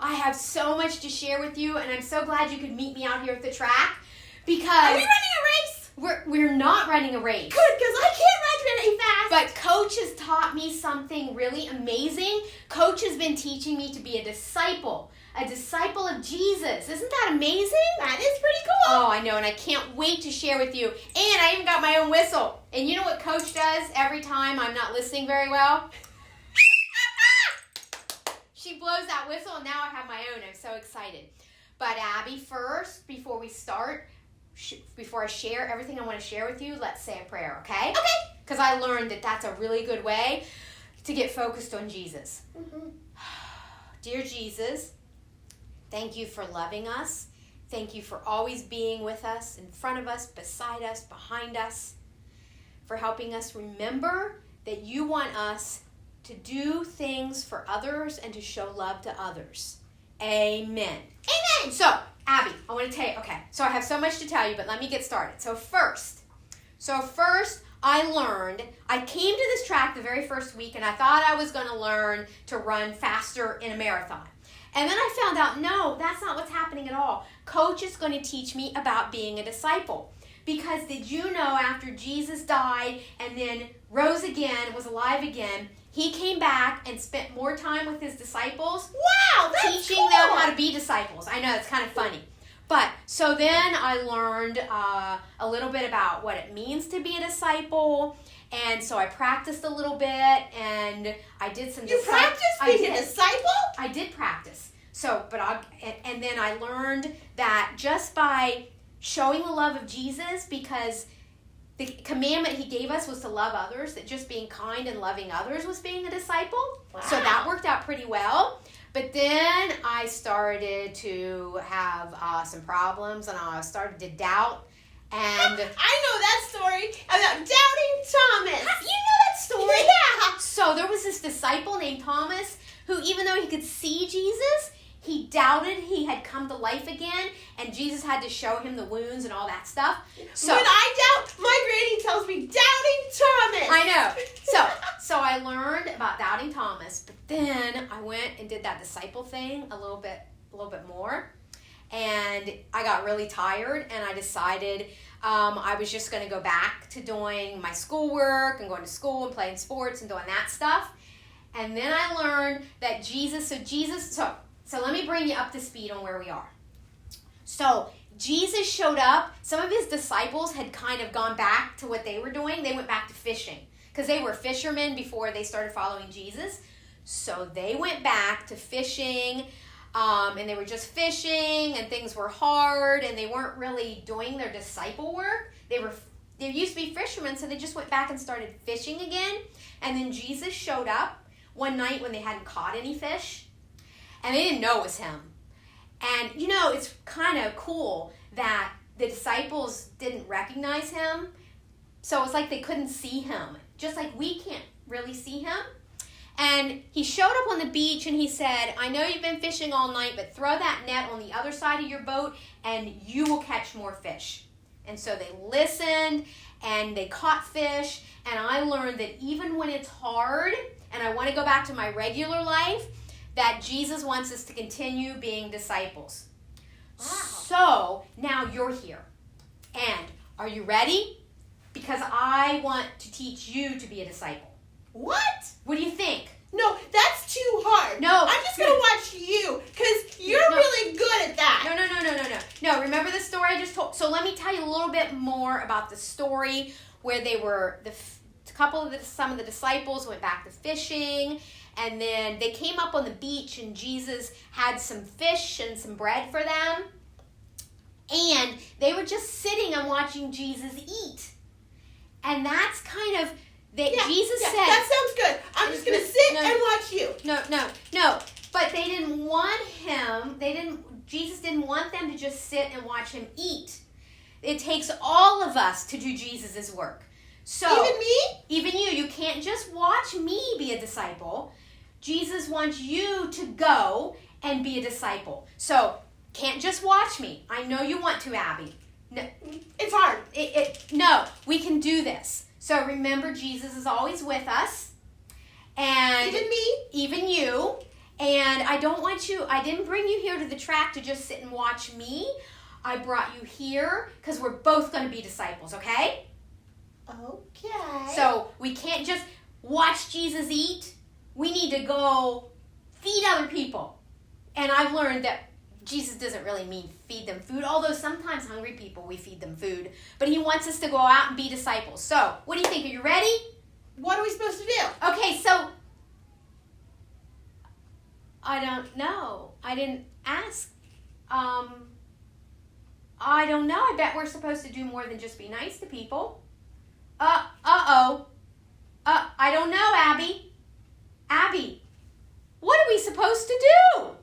I have so much to share with you, and I'm so glad you could meet me out here at the track because... Are we running a race? We're not running a race. Good, because I can't run very fast. But Coach has taught me something really amazing. Coach has been teaching me to be a disciple of Jesus. Isn't that amazing? That is pretty cool. Oh, I know, and I can't wait to share with you. And I even got my own whistle. And you know what Coach does every time I'm not listening very well? She blows that whistle, and now I have my own. I'm so excited. But Abby, first, before we start, before I share everything I want to share with you, let's say a prayer, okay? Okay. Because I learned that that's a really good way to get focused on Jesus. Mm-hmm. Dear Jesus, thank you for loving us. Thank you for always being with us, in front of us, beside us, behind us, for helping us remember that you want us to do things for others and to show love to others. Amen. Amen. So, Abby, I want to tell you, okay, so I have so much to tell you, but let me get started. So first, I learned, I came to this track the very first week, and I thought I was going to learn to run faster in a marathon. And then I found out, no, that's not what's happening at all. Coach is going to teach me about being a disciple. Because did you know after Jesus died and then rose again, was alive again, he came back and spent more time with his disciples. Wow, that's teaching cool. them how to be disciples. I know, it's kind of funny. But, so then I learned a little bit about what it means to be a disciple. And so I practiced a little bit, and I did some... You practiced being a disciple? I did practice. So, and then I learned that just by showing the love of Jesus, because the commandment he gave us was to love others, that just being kind and loving others was being a disciple. Wow. So that worked out pretty well. But then I started to have some problems, and I started to doubt. And I know that story about doubting Thomas. You know that story? Yeah. So there was this disciple named Thomas who, even though he could see Jesus, he doubted he had come to life again, and Jesus had to show him the wounds and all that stuff. So when I doubt, my granny tells me doubting Thomas. I know. So I learned about doubting Thomas, but then I went and did that disciple thing a little bit more, and I got really tired, and I decided I was just going to go back to doing my schoolwork and going to school and playing sports and doing that stuff. And then I learned that So let me bring you up to speed on where we are. So Jesus showed up. Some of his disciples had kind of gone back to what they were doing. They went back to fishing because they were fishermen before they started following Jesus. So they went back to fishing, and they were just fishing, and things were hard, and they weren't really doing their disciple work. They used to be fishermen, so they just went back and started fishing again. And then Jesus showed up one night when they hadn't caught any fish. And they didn't know it was him. And, you know, it's kind of cool that the disciples didn't recognize him. So it's like they couldn't see him. Just like we can't really see him. And he showed up on the beach and he said, I know you've been fishing all night, but throw that net on the other side of your boat and you will catch more fish. And so they listened and they caught fish. And I learned that even when it's hard and I want to go back to my regular life, that Jesus wants us to continue being disciples. Wow. So, now you're here. And are you ready? Because I want to teach you to be a disciple. What? What do you think? No, that's too hard. No. I'm just going to watch you, because you're really good at that. No, remember the story I just told? So let me tell you a little bit more about the story where they were, some of the disciples went back to fishing, and then they came up on the beach, and Jesus had some fish and some bread for them. And they were just sitting and watching Jesus eat. And that's kind of, Jesus said... that sounds good. I'm just going to sit and watch you. No. But they didn't want him, Jesus didn't want them to just sit and watch him eat. It takes all of us to do Jesus' work. So, even me? Even you. You can't just watch me be a disciple. Jesus wants you to go and be a disciple. So, can't just watch me. I know you want to, Abby. No, it's hard. No, we can do this. So remember, Jesus is always with us. And even me. Even you. And I didn't bring you here to the track to just sit and watch me. I brought you here because we're both going to be disciples, okay? Okay. So we can't just watch Jesus eat. We need to go feed other people. And I've learned that Jesus doesn't really mean feed them food, although sometimes hungry people, we feed them food. But he wants us to go out and be disciples. So, what do you think? Are you ready? What are we supposed to do? Okay, so I don't know. I didn't ask. I don't know. I bet we're supposed to do more than just be nice to people. Uh-oh. I don't know, Abby. Abby, what are we supposed to do?